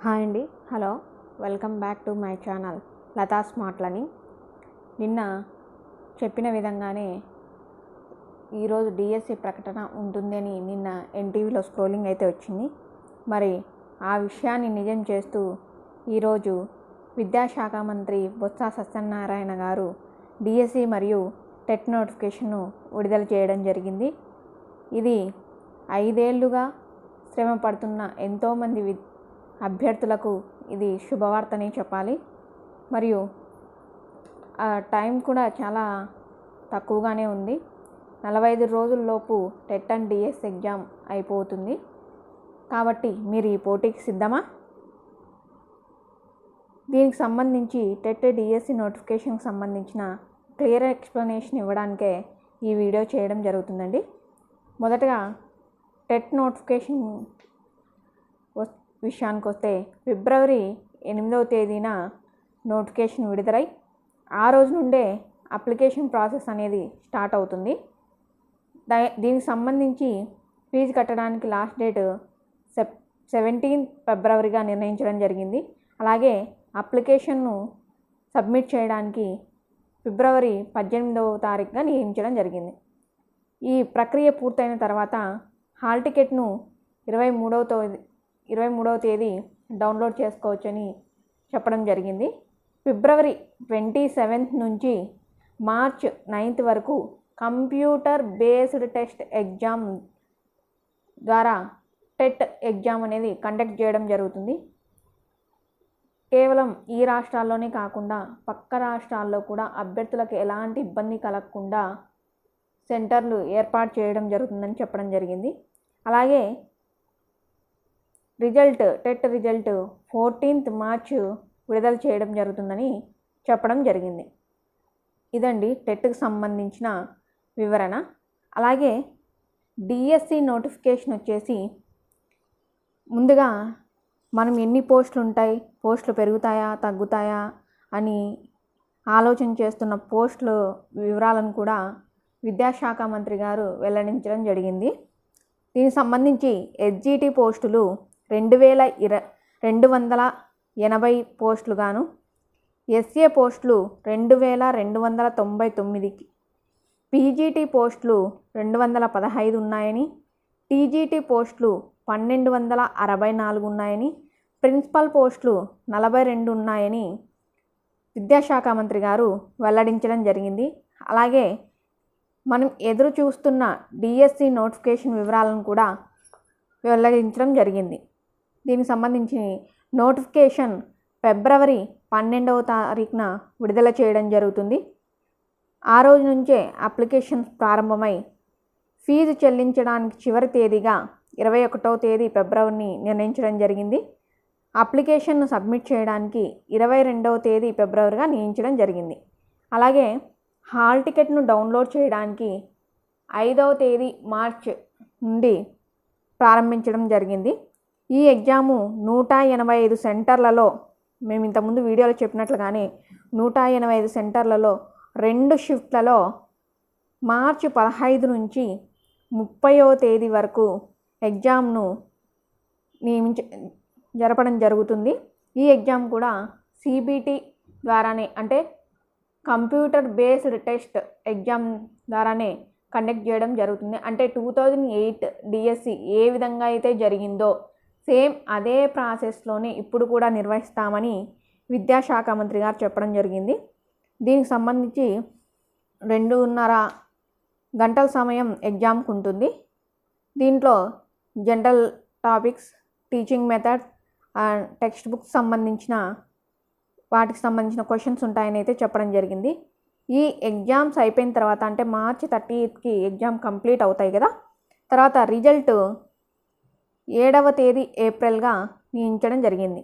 Hi అండి, hello, welcome back to my channel Lata smart learning. నిన్న చెప్పిన విధంగానే ఈరోజు డిఎస్సి ప్రకటన ఉంటుందని నిన్న ఎన్టీవీలో స్క్రోలింగ్ అయితే వచ్చింది. మరి ఆ విషయాన్ని నిజం చేస్తూ ఈరోజు విద్యాశాఖ మంత్రి బొత్స సత్యనారాయణ గారు డిఎస్సి మరియు టెట్ నోటిఫికేషన్ను విడుదల చేయడం జరిగింది. ఇది 5 ఏళ్లుగా శ్రమ పడుతున్న ఎంతోమంది అభ్యర్థులకు ఇది శుభవార్తనే చెప్పాలి. మరియు టైం కూడా చాలా తక్కువగానే ఉంది. 45 రోజుల్లోపు టెట్ అండ్ డిఎస్ ఎగ్జామ్ అయిపోతుంది. కాబట్టి మీరు ఈ పోటీకి సిద్ధమా? దీనికి సంబంధించి టెట్ డిఎస్సి నోటిఫికేషన్కి సంబంధించిన క్లియర్ ఎక్స్ప్లెనేషన్ ఇవ్వడానికే ఈ వీడియో చేయడం జరుగుతుందండి. మొదటగా టెట్ నోటిఫికేషన్ విషయానికి వస్తే ఫిబ్రవరి 8వ తేదీన నోటిఫికేషన్ విడుదలై ఆ రోజు నుండే అప్లికేషన్ ప్రాసెస్ అనేది స్టార్ట్ అవుతుంది. దీనికి సంబంధించి ఫీజు కట్టడానికి లాస్ట్ డేట్ 17 ఫిబ్రవరిగా నిర్ణయించడం జరిగింది. అలాగే అప్లికేషన్ను సబ్మిట్ చేయడానికి ఫిబ్రవరి 18వ తారీఖుగా నియమించడం జరిగింది. ఈ ప్రక్రియ పూర్తయిన తర్వాత హాల్ టికెట్ను 23వ తేదీ డౌన్లోడ్ చేసుకోవచ్చని చెప్పడం జరిగింది. ఫిబ్రవరి 27 నుంచి మార్చ్ 9 వరకు కంప్యూటర్ బేస్డ్ టెస్ట్ ఎగ్జామ్ ద్వారా టెట్ ఎగ్జామ్ అనేది కండక్ట్ చేయడం జరుగుతుంది. కేవలం ఈ రాష్ట్రాల్లోనే కాకుండా పక్క రాష్ట్రాల్లో కూడా అభ్యర్థులకు ఎలాంటి ఇబ్బంది కలగకుండా సెంటర్లు ఏర్పాటు చేయడం జరుగుతుందని చెప్పడం జరిగింది. అలాగే టెట్ రిజల్ట్ 14th మార్చ్ విడుదల చేయడం జరుగుతుందని చెప్పడం జరిగింది. ఇదండి టెట్కి సంబంధించిన వివరణ. అలాగే డిఎస్సి నోటిఫికేషన్ వచ్చేసి ముందుగా మనం ఎన్ని పోస్టులు ఉంటాయి, పోస్టులు పెరుగుతాయా తగ్గుతాయా అని ఆలోచన చేస్తున్న పోస్టుల వివరాలను కూడా విద్యాశాఖ మంత్రి గారు వెల్లడించడం జరిగింది. దీనికి సంబంధించి ఎస్జిటి పోస్టులు 2280 పోస్టులు గాను, ఎస్ఏ పోస్టులు 2299, పీజీటీ పోస్టులు 215 ఉన్నాయని, టీజీటీ పోస్టులు 1264 ఉన్నాయని, ప్రిన్సిపల్ పోస్టులు 42 ఉన్నాయని విద్యాశాఖ మంత్రి గారు వెల్లడించడం జరిగింది. అలాగే మనం ఎదురు చూస్తున్న డిఎస్సి నోటిఫికేషన్ వివరాలను కూడా వెల్లడించడం జరిగింది. దీనికి సంబంధించి నోటిఫికేషన్ ఫిబ్రవరి 12వ తారీఖున విడుదల చేయడం జరుగుతుంది. ఆ రోజు నుంచే అప్లికేషన్ ప్రారంభమై ఫీజు చెల్లించడానికి చివరి తేదీగా 21వ తేదీ ఫిబ్రవరిని నిర్ణయించడం జరిగింది. అప్లికేషన్ను సబ్మిట్ చేయడానికి 22వ తేదీ ఫిబ్రవరిగా నియమించడం జరిగింది. అలాగే హాల్ టికెట్ను డౌన్లోడ్ చేయడానికి 5వ తేదీ మార్చ్ నుండి ప్రారంభించడం జరిగింది. ఈ ఎగ్జాము 185 సెంటర్లలో, మేము ఇంతకుముందు వీడియోలో చెప్పినట్లుగానే 185 సెంటర్లలో 2 షిఫ్ట్లలో మార్చి 15 నుంచి 30వ తేదీ వరకు ఎగ్జామ్ను జరపడం జరుగుతుంది. ఈ ఎగ్జామ్ కూడా సిబిటి ద్వారానే, అంటే కంప్యూటర్ బేస్డ్ టెస్ట్ ఎగ్జామ్ ద్వారానే కండక్ట్ చేయడం జరుగుతుంది. అంటే 2008 డిఎస్సి ఏ విధంగా అయితే జరిగిందో సేమ్ అదే ప్రాసెస్లోనే ఇప్పుడు కూడా నిర్వహిస్తామని విద్యాశాఖ మంత్రి గారు చెప్పడం జరిగింది. దీనికి సంబంధించి 2.5 గంటల సమయం ఎగ్జామ్కి ఉంటుంది. దీంట్లో general topics, teaching method, text books వాటికి సంబంధించిన క్వశ్చన్స్ ఉంటాయని అయితే చెప్పడం జరిగింది. ఈ ఎగ్జామ్స్ అయిపోయిన తర్వాత, అంటే మార్చి 30కి ఎగ్జామ్ కంప్లీట్ అవుతాయి కదా, తర్వాత రిజల్ట్ 7వ తేదీ ఏప్రిల్గా నియమించడం జరిగింది.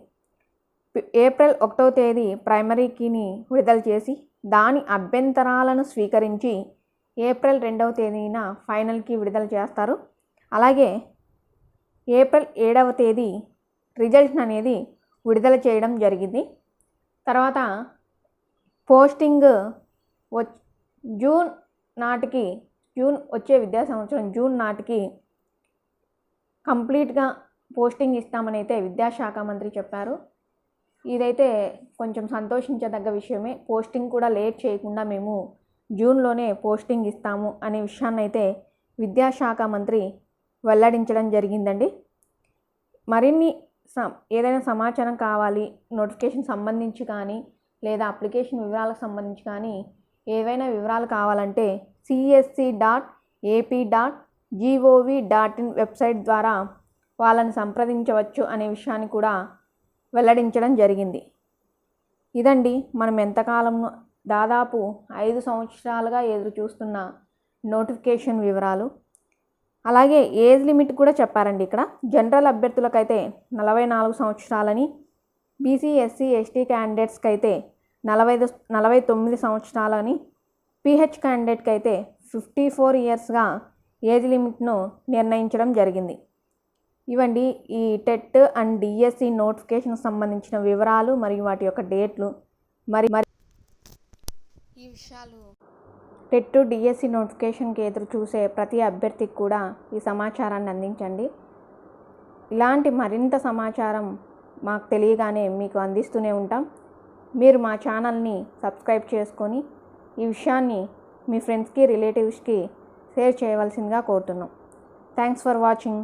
ఏప్రిల్ 1వ తేదీ ప్రైమరీ కీని విడుదల చేసి దాని అభ్యంతరాలను స్వీకరించి ఏప్రిల్ 2వ తేదీన ఫైనల్ కీ విడుదల చేస్తారు. అలాగే ఏప్రిల్ 7వ తేదీ రిజల్ట్ అనేది విడుదల చేయడం జరిగింది. తర్వాత పోస్టింగ్ జూన్ వచ్చే విద్యా సంవత్సరం జూన్ నాటికి కంప్లీట్గా పోస్టింగ్ ఇస్తామని అయితే విద్యాశాఖ మంత్రి చెప్పారు. ఇదైతే కొంచెం సంతోషించదగ్గ విషయమే. పోస్టింగ్ కూడా లేట్ చేయకుండా మేము జూన్లోనే పోస్టింగ్ ఇస్తాము అనే విషయాన్ని అయితే విద్యాశాఖ మంత్రి వెల్లడించడం జరిగిందండి. మరిన్ని ఏదైనా సమాచారం కావాలి, నోటిఫికేషన్ సంబంధించి కానీ లేదా అప్లికేషన్ వివరాలకు సంబంధించి కానీ ఏవైనా వివరాలు కావాలంటే csc.ap.gov.in వెబ్సైట్ ద్వారా వాళ్ళని సంప్రదించవచ్చు అనే విషయాన్ని కూడా వెల్లడించడం జరిగింది. ఇదండి మనం ఎంతకాలం దాదాపు 5 సంవత్సరాలుగా ఎదురు చూస్తున్న నోటిఫికేషన్ వివరాలు. అలాగే ఏజ్ లిమిట్ కూడా చెప్పారండి. ఇక్కడ జనరల్ అభ్యర్థులకైతే 44 సంవత్సరాలని, బీసీ ఎస్సీ ఎస్టీ క్యాండిడేట్స్కి అయితే 49 సంవత్సరాలని, పీహెచ్ క్యాండిడేట్కి అయితే 54 ఇయర్స్గా ఏజ్ లిమిట్ను నిర్ణయించడం జరిగింది. ఇవండి ఈ టెట్ అండ్ డిఎస్సి నోటిఫికేషన్ సంబంధించిన వివరాలు మరియు వాటి యొక్క డేట్లు. మరి ఈ విషయాలు టెట్ డిఎస్సి నోటిఫికేషన్కి ఎదురు చూసే ప్రతి అభ్యర్థికి కూడా ఈ సమాచారాన్ని అందించండి. ఇలాంటి మరింత సమాచారం మాకు తెలియగానే మీకు అందిస్తూనే ఉంటాం. మీరు మా ఛానల్ని సబ్స్క్రైబ్ చేసుకొని ఈ విషయాన్ని మీ ఫ్రెండ్స్కి రిలేటివ్స్కి షేర్ చేయవలసిందిగా కోరుతున్నాం. Thanks for watching.